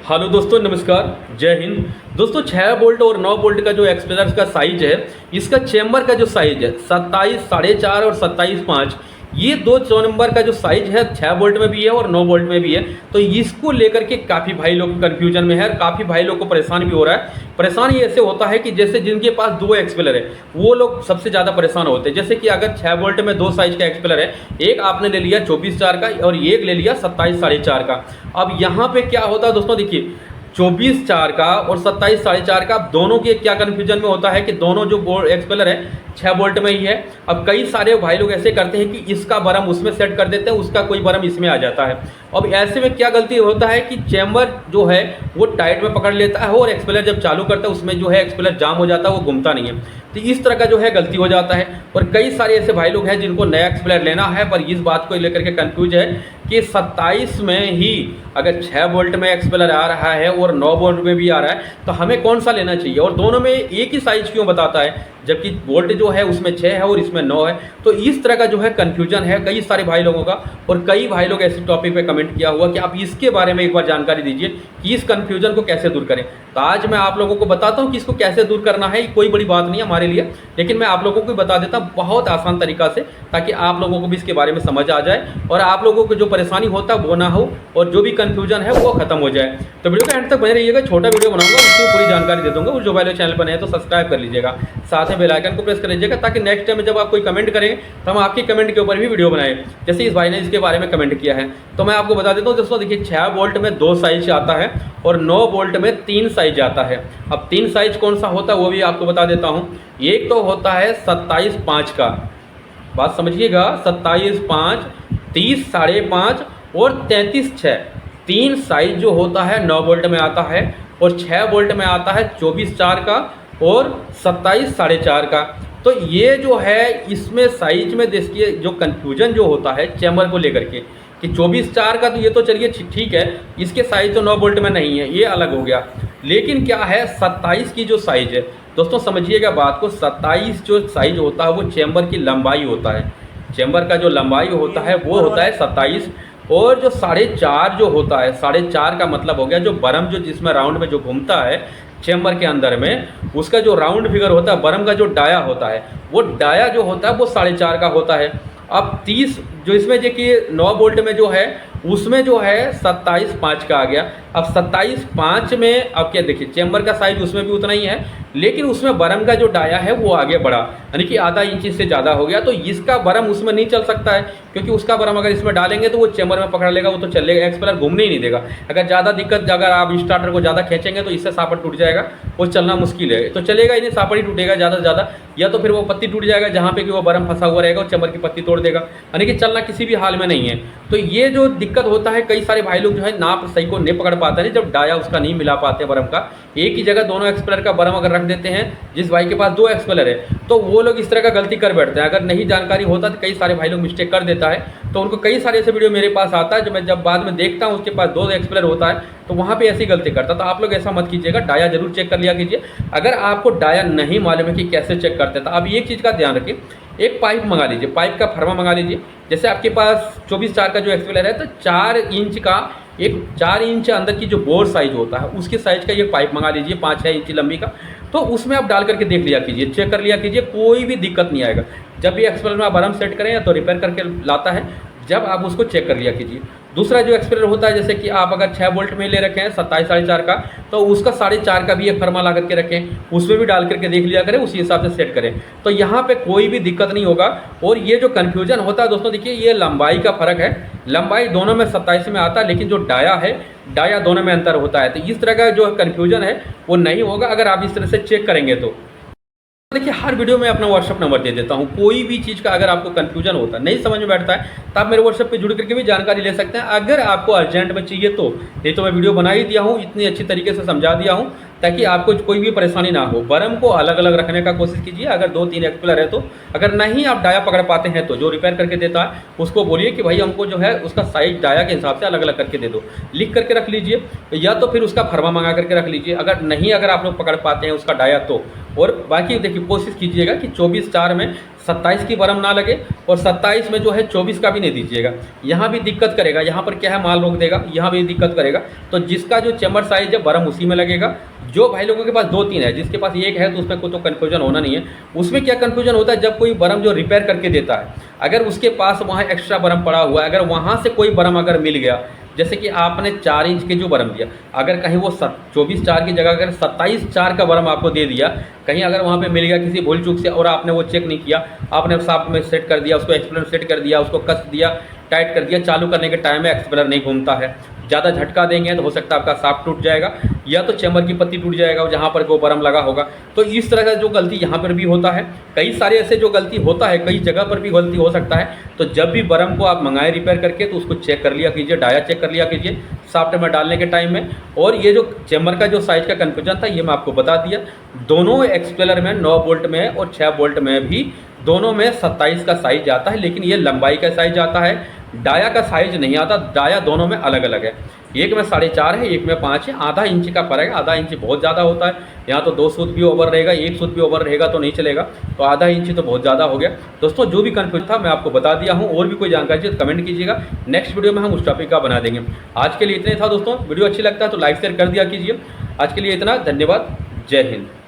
Hello दोस्तों, नमस्कार, जय हिंद। दोस्तों 6 वोल्ट और 9 वोल्ट का जो एक्सपेलर का साइज है, इसका चेम्बर का जो साइज है 27, 4.5 और 27.5, ये दो 4 नंबर का जो साइज है 6 वोल्ट में भी है और 9 वोल्ट में भी है। तो इसको लेकर के काफ़ी भाई लोग कन्फ्यूजन में है, काफ़ी भाई लोग को परेशान भी हो रहा है। परेशान ये ऐसे होता है कि जैसे जिनके पास दो एक्सपेलर है वो लोग सबसे ज़्यादा परेशान होते हैं। जैसे कि अगर 6 वोल्ट में दो साइज का एक्सपेलर है, एक आपने ले लिया 24/4 का और एक ले लिया 27/4.5 का। अब यहाँ पे क्या होता है दोस्तों, देखिए 24/4 का और 27/4.5 का दोनों के क्या कन्फ्यूजन में होता है कि दोनों जो एक्सपेलर है 6 वोल्ट में ही है। अब कई सारे भाई लोग ऐसे करते हैं कि इसका बरम उसमें सेट कर देते हैं, उसका कोई बरम इसमें आ जाता है। अब ऐसे में क्या गलती होता है कि चैम्बर जो है वो टाइट में पकड़ लेता है और एक्सपेलर जब चालू करता है उसमें जो है एक्सपेलर जाम हो जाता है, वो घूमता नहीं है। तो इस तरह का जो है गलती हो जाता है। और कई सारे ऐसे भाई लोग हैं जिनको नया एक्सपेलर लेना है पर इस बात को लेकर के कंफ्यूज है कि 27 में ही अगर 6 वोल्ट में एक्सपेलर आ रहा है और 9 वोल्ट में भी आ रहा है तो हमें कौन सा लेना चाहिए, और दोनों में एक ही साइज क्यों बताता है जबकि वोल्ट जो है उसमें 6 है और इसमें 9 है। तो इस तरह का जो है कन्फ्यूजन है कई सारे भाई लोगों का। और कई भाई लोग ऐसे टॉपिक पे कमेंट किया हुआ कि आप इसके बारे में एक बार जानकारी दीजिए कि इस कन्फ्यूजन को कैसे दूर करें। तो आज मैं आप लोगों को बताता हूँ कि इसको कैसे दूर करना है। कोई बड़ी बात नहीं है हमारे लिए, लेकिन मैं आप लोगों को बता देता हूँ बहुत आसान तरीका से, ताकि आप लोगों को भी इसके बारे में समझ आ जाए और आप लोगों को जो परेशानी होता है वो ना हो और जो भी कन्फ्यूजन है वो खत्म हो जाए। तो वीडियो का एंड तक बने रहिएगा, छोटा वीडियो बनाऊंगा उसमें पूरी जानकारी दे दूंगा। और जो भाई लोग चैनल पर नए तो सब्सक्राइब कर लीजिएगा, साथ में बेल आइकन को प्रेस कर लीजिएगा ताकि नेक्स्ट टाइम जब आप कोई कमेंट करें तो हम आपके कमेंट के ऊपर भी वीडियो बनाएं। जैसे इस भाई ने इसके बारे में कमेंट किया है तो मैं आपको बता देता हूँ दोस्तों। देखिए 6 वोल्ट में 2 साइज आता है और 9 वोल्ट में 3 साइज आता है। अब 3 साइज कौन सा होता है वो भी आपको बता देता हूँ। एक तो होता है 27.5 का, बात समझिएगा, 27.5, 30 5.5 और 33/6। 3 साइज जो होता है 9 वोल्ट में आता है और 6 वोल्ट में आता है 24/4 का और 27/4 का। तो ये जो है इसमें साइज में देखिए जो कन्फ्यूजन जो होता है चैम्बर को लेकर के कि 24/4 का तो ये तो चलिए ठीक है, इसके साइज तो 9 वोल्ट में नहीं है, ये अलग हो गया। लेकिन क्या है 27 की जो साइज है दोस्तों, समझिएगा बात को, 27 जो साइज होता है वो चैम्बर की लंबाई होता है। चैम्बर का जो लंबाई होता है वो होता है 27। और जो 4.5 जो होता है, 4.5 का मतलब हो गया जो बरम जो जिसमें राउंड में जो घूमता है चैम्बर के अंदर में, उसका जो राउंड फिगर होता है, बरम का जो डाया होता है, वो डाया जो होता है वो 4.5 का होता है। अब 30 जो इसमें जो कि 9 वोल्ट में जो है उसमें जो है 27.5 का आ गया। अब 27.5 में अब क्या देखिए चैम्बर का साइज उसमें भी उतना ही है, लेकिन उसमें बरम का जो डाया है वो आगे बढ़ा, यानी कि आधा इंच से ज़्यादा हो गया। तो इसका बरम उसमें नहीं चल सकता है, क्योंकि उसका बरम अगर इसमें डालेंगे तो वो चैम्बर में पकड़ लेगा, वो तो चलेगा, एक्सपेलर घूमने ही नहीं देगा। अगर ज़्यादा दिक्कत, अगर आप स्टार्टर को ज़्यादा खींचेंगे तो इससे सापट टूट जाएगा, वो चलना मुश्किल है, तो चलेगा ही नहीं, सापट ही टूटेगा ज़्यादा से ज़्यादा, या तो फिर वो पत्ती टूट जाएगा जहाँ पे कि वो बरम फंसा हुआ रहेगा और चैम्बर की पत्ती तोड़ देगा, यानी कि चलना किसी भी हाल में नहीं है। तो ये जो दिक्कत होता है, कई सारे भाई लोग जो है नाप सही को नहीं पकड़ पाते हैं, जब डाया उसका नहीं मिला पाते बरम का, एक ही जगह दोनों एक्सपेलर का बरम अगर रख देते हैं, जिस भाई के पास 2 एक्सपेलर है तो वो लोग इस तरह का गलती कर बैठते हैं। अगर नहीं जानकारी होता तो कई सारे भाई लोग मिस्टेक कर देता है, तो उनको कई सारे ऐसे वीडियो मेरे पास आता है जो मैं जब बाद में देखता हूँ उसके पास 2 एक्सपेलर होता है तो वहाँ पे ऐसी गलती करता। तो आप लोग ऐसा मत कीजिएगा, डाया जरूर चेक कर लिया कीजिए। अगर आपको डाया नहीं मालूम है कि कैसे चेक करते हैं तो आप एक चीज़ का ध्यान रखिए, एक पाइप मंगा लीजिए, पाइप का फरमा मंगा लीजिए। जैसे आपके पास 24/4 का जो एक्सपेलर है तो 4 इंच का, एक 4 इंच अंदर की जो बोर साइज होता है उसके साइज का ये पाइप मंगा लीजिए, 5-6 इंच लंबी का। तो उसमें आप डाल करके देख लिया कीजिए, चेक कर लिया कीजिए, कोई भी दिक्कत नहीं आएगा। जब भी एक्सपेलर में आप बरम सेट करें या तो रिपेयर करके लाता है, जब आप उसको चेक कर लिया कीजिए। दूसरा जो एक्सपेलर होता है, जैसे कि आप अगर 6 वोल्ट में ले रखे हैं 27/4 का, तो उसका 4.5 का भी एक फरमा ला करके रखें, उसमें भी डाल करके देख लिया करें, उसी हिसाब से सेट करें, तो यहाँ पे कोई भी दिक्कत नहीं होगा। और ये जो कन्फ्यूजन होता है दोस्तों, देखिए ये लंबाई का फ़र्क है, लंबाई दोनों में 27 में आता है, लेकिन जो डाया है, डाया दोनों में अंतर होता है। तो इस तरह का जो कन्फ्यूजन है वो नहीं होगा अगर आप इस तरह से चेक करेंगे तो। देखिए हर वीडियो में अपना व्हाट्सअप नंबर दे देता हूँ, कोई भी चीज़ का अगर आपको कन्फ्यूजन होता है, नहीं समझ में बैठता है, तो आप मेरे व्हाट्सअप पे जुड़ करके भी जानकारी ले सकते हैं। अगर आपको अर्जेंट में चाहिए तो, नहीं तो मैं वीडियो बना ही दिया हूँ, इतनी अच्छी तरीके से समझा दिया हूँ ताकि आपको कोई भी परेशानी ना हो। बरम को अलग अलग रखने का कोशिश कीजिए, अगर 2-3 एक्सपेलर है तो। अगर नहीं आप डाया पकड़ पाते हैं तो जो रिपेयर करके देता है उसको बोलिए कि भाई हमको जो है उसका साइज डाया के हिसाब से अलग अलग करके दे दो, लिख करके रख लीजिए, या तो फिर उसका फरमा मंगा करके रख लीजिए। अगर नहीं, अगर आप लोग पकड़ पाते हैं उसका डाया तो। और बाकी देखिए कोशिश कीजिएगा कि 24/4 में 27 की बरम ना लगे, और 27 में जो है 24 का भी नहीं दीजिएगा। यहाँ भी दिक्कत करेगा, यहाँ पर क्या है माल रोक देगा, यहाँ भी दिक्कत करेगा। तो जिसका जो चैम्बर साइज है बरम उसी में लगेगा। जो भाई लोगों के पास 2-3 है, जिसके पास एक है तो उसमें कोई तो कन्फ्यूजन होना नहीं है। उसमें क्या कन्फ्यूजन होता है, जब कोई बरम जो रिपेयर करके देता है, अगर उसके पास वहाँ एक्स्ट्रा बरम पड़ा हुआ है, अगर वहाँ से कोई बरम अगर मिल गया, जैसे कि आपने 4 इंच के जो बरम दिया, अगर कहीं वो 24/4 की जगह अगर 27/4 का बरम आपको दे दिया, कहीं अगर वहाँ पे मिल गया किसी भूल चूक से और आपने वो चेक नहीं किया, आपने साफ में सेट कर दिया, उसको एक्सपेलर सेट कर दिया, उसको कस दिया, टाइट कर दिया, चालू करने के टाइम में एक्सपेलर नहीं घूमता है, ज़्यादा झटका देंगे तो हो सकता है आपका शाफ्ट टूट जाएगा, या तो चैम्बर की पत्ती टूट जाएगा जहाँ पर वो बरम लगा होगा। तो इस तरह का जो गलती यहाँ पर भी होता है, कई सारे ऐसे जो गलती होता है, कई जगह पर भी गलती हो सकता है। तो जब भी बरम को आप मंगाएं रिपेयर करके, तो उसको चेक कर लिया कीजिए, डाया चेक कर लिया कीजिए शाफ्ट में डालने के टाइम में। और ये जो चैम्बर का जो साइज़ का कन्फ्यूजन था, ये मैं आपको बता दिया। दोनों एक्सपेलर में 9 वोल्ट में और 6 वोल्ट में भी दोनों में 27 का साइज आता है, लेकिन ये लंबाई का साइज आता है, डाया का साइज नहीं आता। डाया दोनों में अलग अलग है, एक में 4.5 है, एक में 5 है, आधा इंच का फर्क है। आधा इंच बहुत ज़्यादा होता है, यहाँ तो 2 सूत भी ओवर रहेगा, 1 सूत भी ओवर रहेगा तो नहीं चलेगा, तो आधा इंच तो बहुत ज़्यादा हो गया। दोस्तों जो भी कन्फ्यूजन था मैं आपको बता दिया हूँ, और भी कोई जानकारी चाहिए तो कमेंट कीजिएगा, नेक्स्ट वीडियो में हम उस टॉपिक का बना देंगे। आज के लिए इतने था दोस्तों, वीडियो अच्छी लगता है तो लाइक शेयर कर दिया कीजिए। आज के लिए इतना, धन्यवाद, जय हिंद।